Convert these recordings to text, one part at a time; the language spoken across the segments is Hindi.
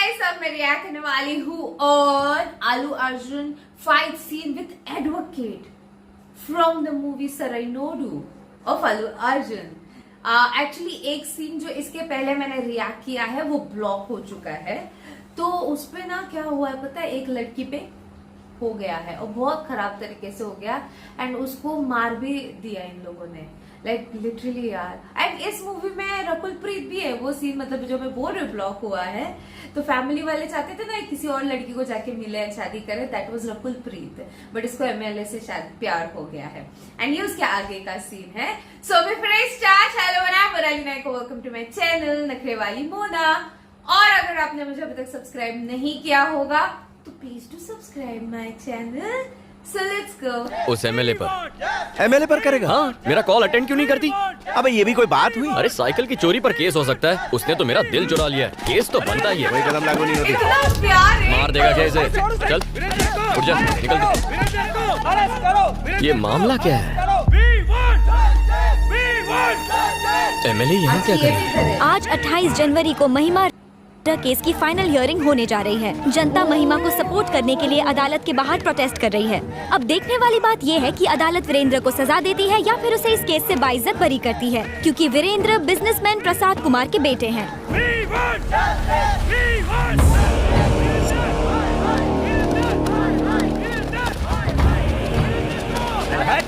गाइस, अब मैं रिएक्ट करने वाली हूँ और Allu Arjun fight scene with advocate from the movie Sarrainodu of Allu Arjun. Actually एक सीन जो इसके पहले मैंने रिएक्ट किया है वो ब्लॉक हो चुका है, तो उसपे ना क्या हुआ है पता है, एक लड़की पे हो गया है और बहुत खराब तरीके से हो गया एंड उसको मार भी दिया इन लोगों ने, लाइक लिटरली यार। एंड इस मूवी में रकुल प्रीत भी है। वो सीन मतलब जो मैं बोल रही हूँ ब्लॉक हुआ है, तो फैमिली वाले चाहते थे ना किसी और लड़की को जाके मिले शादी करे, that was Rakul Preet, but इसको एमएलए से शायद प्यार हो गया है एंड ये उसके आगे का सीन है। So before I start, hello I am Monali Nayak, welcome to my channel Nakhre Wali Mona. और अगर आपने मुझे अभी तक सब्सक्राइब नहीं किया होगा तो please do subscribe my channel. So let's go. उस एमएलए पर करेगा? हाँ, मेरा कॉल अटेंड क्यों नहीं करती? अबे ये भी कोई बात हुई? अरे साइकिल की चोरी पर केस हो सकता है, उसने तो मेरा दिल चुरा लिया है, केस तो बनता ही है। कोई कदम लागू नहीं होती। इतना प्यार है। मार देगा कैसे? चल उठ जा, निकल दे। ये मामला क्या है? एमएलए यहाँ क्या कर रही है? आज 28 जनवरी को महिमा केस की फाइनल हियरिंग होने जा रही है। जनता महिमा को सपोर्ट करने के लिए अदालत के बाहर प्रोटेस्ट कर रही है। अब देखने वाली बात ये है कि अदालत वीरेंद्र को सजा देती है या फिर उसे इस केस से बाइज्जत बरी करती है, क्योंकि वीरेंद्र बिजनेसमैन प्रसाद कुमार के बेटे हैं।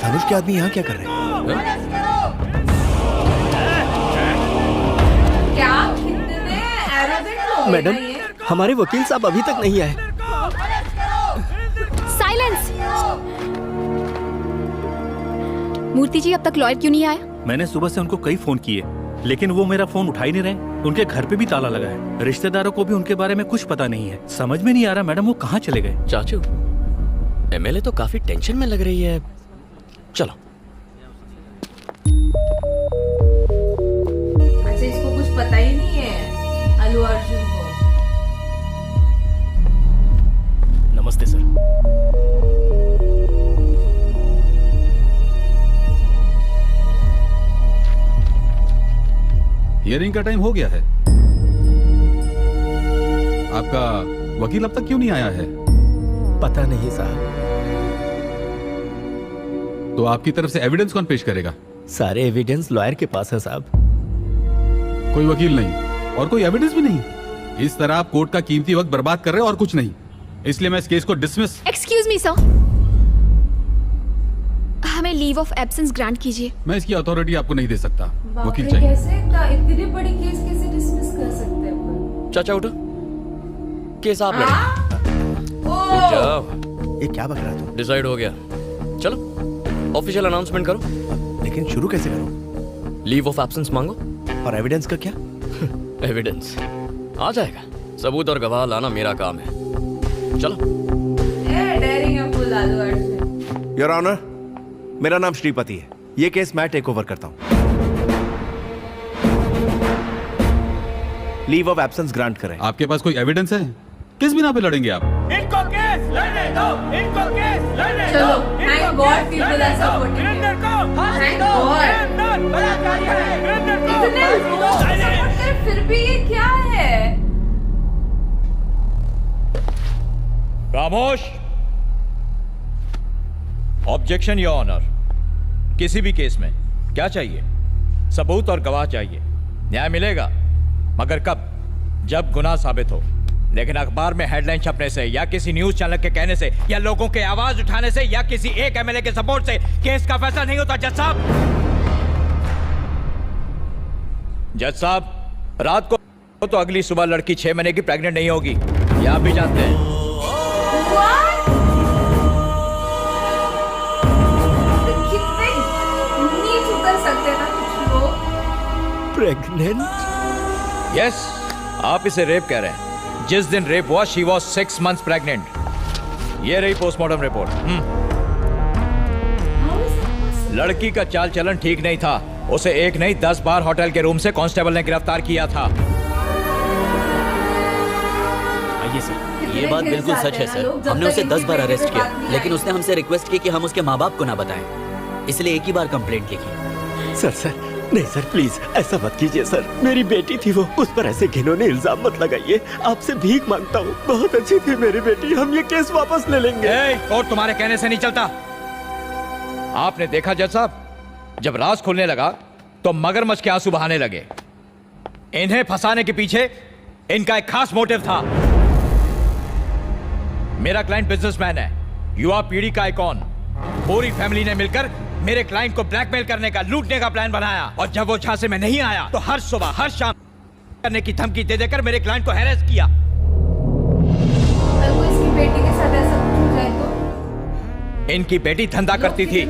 धनुष के आदमी यहाँ क्या कर रहे हैं? क्या कितने एरोगेंट लोग हैं मैडम, ये? हमारे वकील साहब अभी तक नहीं आए। साइलेंस। मूर्ति जी, अब तक लॉयर क्यों नहीं आया? मैंने सुबह से उनको कई फोन किए, लेकिन वो मेरा फोन उठा ही नहीं रहे। उनके घर पे भी ताला लगा है। रिश्तेदारों को भी उनके बारे में कुछ पता नहीं है। समझ में नहीं आ रहा मैडम वो कहाँ चले गए। चाचू, एमएलए तो काफी टेंशन में लग रही है। चलो। अच्छा, इसको कुछ पता ही नहीं है अल्लू अर्जुन को। नमस्ते सर। हियरिंग का टाइम हो गया है। आपका वकील अब तक क्यों नहीं आया है? पता नहीं साहब। तो आपकी तरफ से एविडेंस कौन पेश करेगा? सारे एविडेंस लॉयर के पास है साहब। कोई वकील नहीं और कोई एविडेंस भी नहीं। इस तरह आप कोर्ट का कीमती वक्त बर्बाद कर रहे हैं और कुछ नहीं। इसलिए मैं इस केस को डिसमिस। एक्सक्यूज मी सर, हमें लीव ऑफ एब्सेंस ग्रांट कीजिए। मैं इसकी अथॉरिटी आपको नहीं दे सकता। बाप वकील रे, चाहिए। कैसे इतनी बड़ी केस कैसे डिसमिस कर सकते हैं? चाचा उठो, केस आप लड़ो। ओह, उठ जाओ। ये क्या बक रहा तू? डिसाइड हो गया। चलो ऑफिशियल अनाउंसमेंट करो। लेकिन शुरू कैसे करूं? लीव ऑफ एब्सेंस मांगो। और एविडेंस का क्या? एविडेंस आ जाएगा। सबूत और गवाह लाना मेरा काम है। चलो। डेयरिंग है full Allu Arjun. Your honour, मेरा नाम श्रीपति है। ये केस मैं टेक ओवर करता हूँ। लीव ऑफ एब्सेंस ग्रांट करें। आपके पास कोई एविडेंस है? किस बिना पे लड़ेंगे आप? इनको केस लड़ने दो, इनको केस लड़ने चलो, thank God people are supporting. Thank God. इतने लोग सपोर्ट कर, फिर भी ये क्या है? खामोश। Objection your honour. किसी भी केस में क्या चाहिए? सबूत और गवाह चाहिए। न्याय मिलेगा, मगर कब? जब गुनाह साबित हो। लेकिन अखबार में हेडलाइन छपने से या किसी न्यूज चैनल के कहने से या लोगों के आवाज उठाने से या किसी एक एमएलए के सपोर्ट से केस का फैसला नहीं होता। जज साहब, जज साहब, रात को तो अगली सुबह लड़की 6 महीने की प्रेग्नेंट नहीं होगी, ये आप भी जानते हैं। कितने नीच उतर सकते हैं ना कुछ लोग। प्रेग्नेंट? यस, आप इसे रेप कह रहे हैं। जिस दिन रेप हुआ शी वॉज 6 months प्रेग्नेंट। ये रही पोस्टमार्टम रिपोर्ट। लड़की का चाल चलन ठीक नहीं था। उसे एक नहीं 10 बार होटल के रूम से कांस्टेबल ने गिरफ्तार किया था। आइए सर। ये बात बिल्कुल सच है सर। हमने उसे 10 बार अरेस्ट किया, लेकिन उसने हमसे रिक्वेस्ट की कि हम उसके माँ बाप को ना बताएं, इसलिए एक ही बार कंप्लेंट लिखी। सर नहीं सर प्लीज ऐसा मत कीजिए सर, मेरी बेटी थी वो, उस पर ऐसे घिनौने इल्जाम मत लगाइए, आपसे भीख मांगता हूँ, बहुत अच्छी थी मेरी बेटी, हम ये केस वापस ले लेंगे। कोर्ट तुम्हारे कहने से नहीं चलता। आपने देखा जज साहब, जब राज खुलने लगा तो मगरमच्छ के आंसू बहाने लगे। इन्हें फंसाने के पीछे इनका एक खास मोटिव था। मेरा क्लाइंट बिजनेसमैन है, युवा पीढ़ी का आइकॉन। पूरी फैमिली ने मिलकर मेरे क्लाइंट को ब्लैकमेल करने का, लूटने का प्लान बनाया, और जब वो झांसे में नहीं आया तो हर सुबह हर शाम करने की धमकी दे देकर मेरे क्लाइंट को हैरेस किया। अगर वो इसकी बेटी के साथ ऐसा कुछ हो जाए तो? इनकी बेटी धंधा करती थी,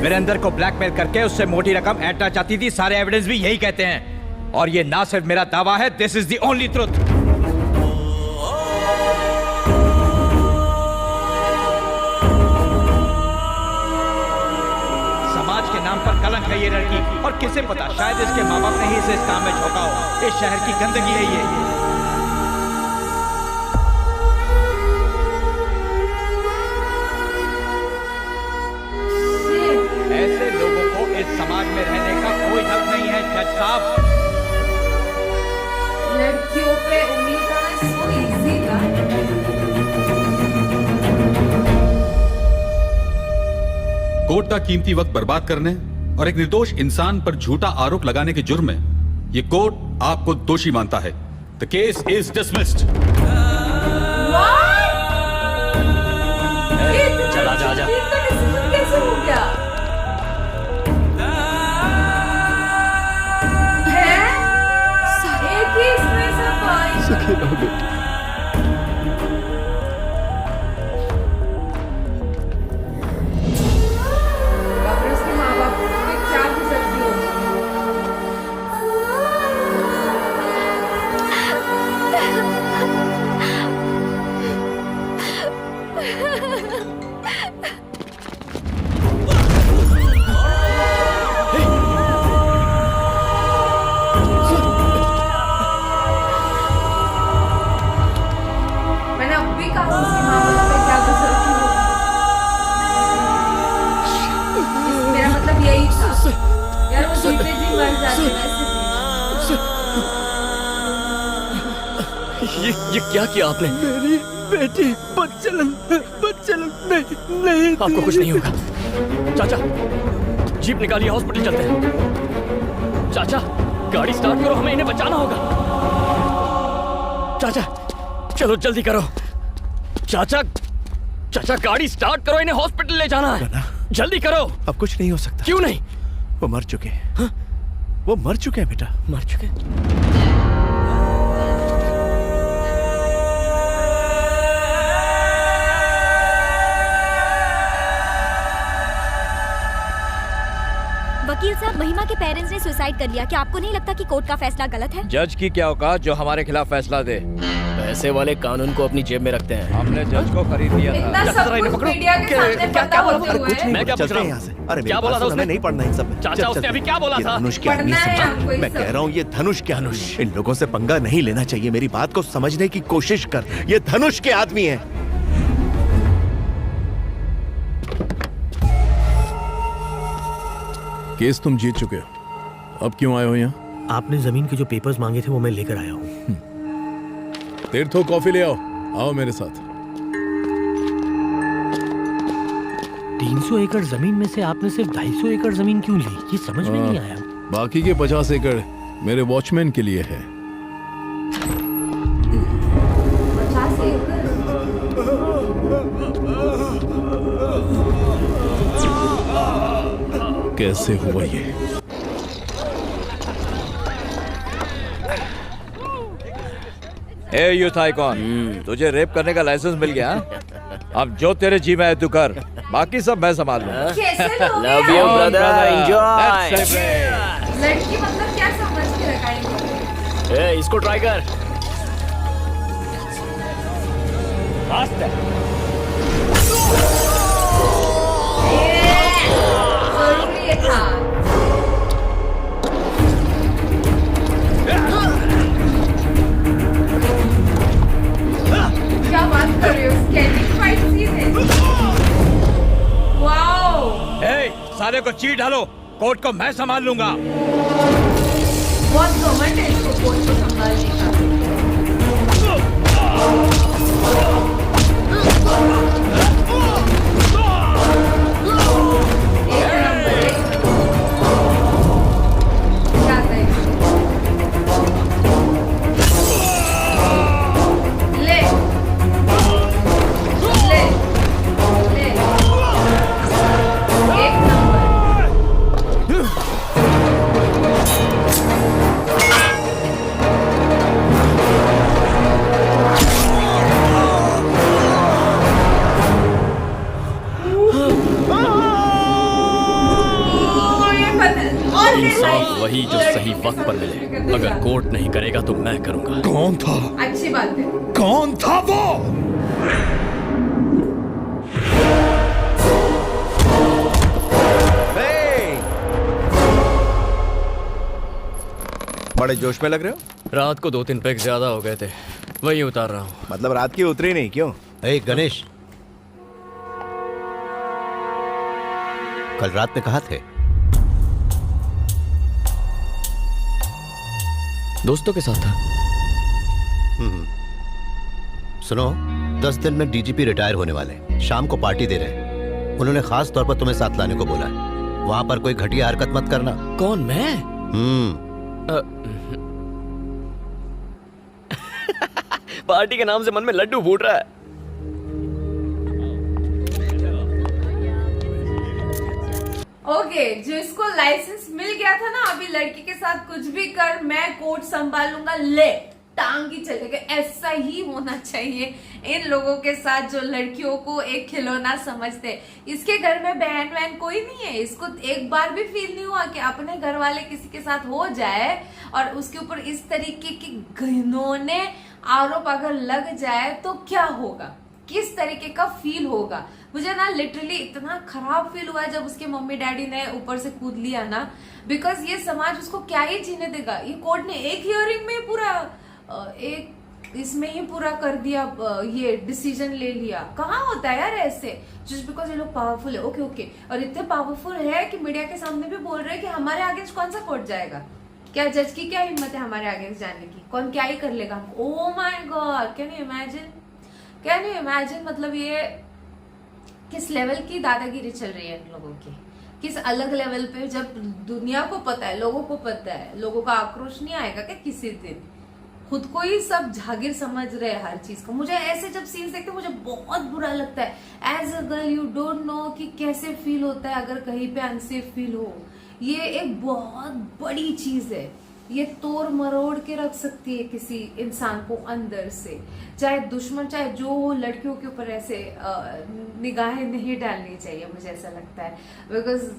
वीरेंद्र को ब्लैकमेल करके उससे मोटी रकम ऐंठना चाहती थी। सारे एविडेंस भी यही कहते हैं, और ये ना सिर्फ मेरा दावा है, this is the only truth. समाज के नाम पर कलंक है ये लड़की, और किसे पता, शायद इसके माँ बाप ने ही इसे इस काम में झोंका हो। इस शहर की गंदगी है ये। ऐसे लोगों को इस समाज में रहने का कोई हक नहीं है जज साहब। लड़कियों पे उम्मीद करना सो इजी था। कोर्ट का कीमती वक्त बर्बाद करने और एक निर्दोष इंसान पर झूठा आरोप लगाने के जुर्म में ये कोर्ट आपको दोषी मानता है। The case is dismissed. चला जा जा। कैसे हो गया? एक ही इसमें सब आई। सुखी रहो बेटी। बापर उसके माँ बाप को क्या गुजरती होगी? मैंने अब भी कहा उसके माँ बाप पे क्या गुजरती होगी। मेरा मतलब यही था यार, वो जीते जी मर जाते वैसे। ये क्या किया आपने? मेरी बेटी बच्चलन नहीं आपको कुछ नहीं होगा। चाचा जीप निकालिए, हॉस्पिटल चलते हैं। चाचा गाड़ी स्टार्ट करो, हमें इन्हें बचाना होगा। चाचा चलो जल्दी करो। चाचा गाड़ी स्टार्ट करो, इन्हें हॉस्पिटल ले जाना है। जल्दी करो। अब कुछ नहीं हो सकता। क्यों नहीं? वो मर चुके हैं। वो मर चुके हैं बेटा। मर चुके? वकील साहब, महिमा के पेरेंट्स ने सुसाइड कर लिया, क्या आपको नहीं लगता कि कोर्ट का फैसला गलत है? जज की क्या औकात जो हमारे खिलाफ फैसला दे। पैसे वाले कानून को अपनी जेब में रखते हैं। हमने जज को खरीद लिया था। इतना सब कुछ मीडिया के सामने पता होते हुए। मैं क्या पूछ रहा हूँ? यहाँ से। अरे क्या बोला था उसने? नहीं पढ़ना इन सब में। चाचा उसने अभी क्या बोला था? धनुष क्या पढ़ना है आपको मैं इस कह सब। रहा हूँ ये धनुष क्या। इन लोगों से पंगा नहीं लेना चाहिए। मेरी बात को समझने की कोशिश कर। ये धनुष के आदमी है। केस तुम जीत चुके हो, अब क्यों आए हो यहाँ? आपने जमीन के जो पेपर्स मांगे थे वो मैं लेकर आया हूँ। तीर्थो कॉफी ले आओ मेरे साथ। 300 एकड़ जमीन में से आपने सिर्फ 250 एकड़ जमीन क्यों ली, ये समझ में नहीं आया। बाकी के 50 एकड़ मेरे वॉचमैन के लिए है। 50 एकड़? कैसे हुआ ये? ए यूथ आइकॉन, तुझे रेप करने का लाइसेंस मिल गया। अब जो तेरे जी में है तू कर, बाकी सब मैं संभाल लूं। कैसे लोग लव यू ब्रदर, एंजॉय। लड़की मतलब क्या समझ के रखा है? ए इसको ट्राई कर। फास्ट है। जरूरी है था। क्या बात कर रहे हो? स्केटिंग फाइट सीन है। वाओ। ए, साले को चीट डालो, कोर्ट को मैं संभाल लूंगा। बहुत घमंड है इसको कोर्ट को संभालने का। इंसाफ वही जो सही वक्त पर मिले। अगर कोर्ट नहीं करेगा तो मैं करूंगा। कौन था? अच्छी बात है। कौन था वो? बड़े जोश में लग रहे हो। रात को 2-3 पैक ज्यादा हो गए थे, वही उतार रहा हूँ। मतलब रात की उतरी नहीं क्यों? गणेश, कल रात में कहाँ थे? दोस्तों के साथ था। सुनो, 10 दिन में डीजीपी रिटायर होने वाले, शाम को पार्टी दे रहे हैं। उन्होंने खास तौर पर तुम्हें साथ लाने को बोला है। वहां पर कोई घटिया हरकत मत करना। कौन, मैं? पार्टी के नाम से मन में लड्डू फूट रहा है। ओके, जो इसको लाइसेंस मिल गया था ना, अभी लड़की के साथ कुछ भी कर, मैं कोर्ट संभालूंगा, ले टांग ही चलेगा। ऐसा ही होना चाहिए इन लोगों के साथ जो लड़कियों को एक खिलौना समझते हैं। इसके घर में बहन वहन कोई नहीं है। इसको एक बार भी फील नहीं हुआ कि अपने घर वाले किसी के साथ हो जाए और उसके ऊपर इस तरीके के घिनौने आरोप अगर लग जाए तो क्या होगा, किस तरीके का फील होगा। मुझे ना लिटरली इतना खराब फील हुआ जब उसके मम्मी डैडी ने ऊपर से कूद लिया ना, बिकॉज ये समाज उसको क्या ही जीने देगा। ये कोर्ट ने एक हियरिंग में पूरा एक इसमें ही पूरा कर दिया, ये डिसीजन ले लिया। कहाँ होता है यार ऐसे, जस्ट बिकॉज ये लोग पावरफुल है। ओके ओके, और इतने पावरफुल है कि मीडिया के सामने भी बोल रहे हैं कि हमारे अगेंस्ट कौन सा कोर्ट जाएगा। क्या जज की क्या हिम्मत है हमारे अगेंस्ट जाने की, कौन क्या ही कर लेगा। Oh my God, can you imagine, can you imagine. मतलब ये किस लेवल की दादागिरी चल रही है इन लोगों की, किस अलग लेवल पे। जब दुनिया को पता है, लोगों को पता है, लोगों का आक्रोश नहीं आएगा क्या किसी दिन। खुद को ही सब जागीर समझ रहे हैं हर चीज को। मुझे ऐसे जब सीन्स देखते मुझे बहुत बुरा लगता है। As a girl you don't know कि कैसे फील होता है अगर कहीं पे अनसेफ फील हो। ये एक बहुत बड़ी चीज है, ये तोड़ मरोड़ के रख सकती है किसी इंसान को अंदर से। चाहे दुश्मन चाहे जो हो, लड़कियों के ऊपर ऐसे निगाहें नहीं डालनी चाहिए, मुझे ऐसा लगता है। बिकॉज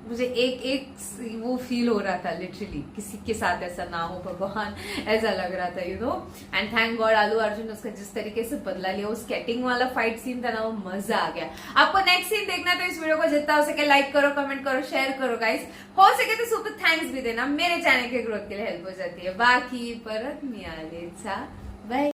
मुझे एक वो फील हो रहा था लिटरली, किसी के साथ ऐसा ना हो भगवान, ऐसा लग रहा था you know. And thank God आलू अर्जुन उसका जिस तरीके से बदला लिया, वो स्केटिंग वाला फाइट सीन था ना, वो मजा आ गया। आपको नेक्स्ट सीन देखना तो इस वीडियो को जितना हो सके लाइक करो, कमेंट करो, शेयर करो गाइस। हो सके तो सुपर थैंक्स भी देना, मेरे चैनल के ग्रोथ के लिए हेल्प हो जाती है। बाकी परत मिळाले बाय।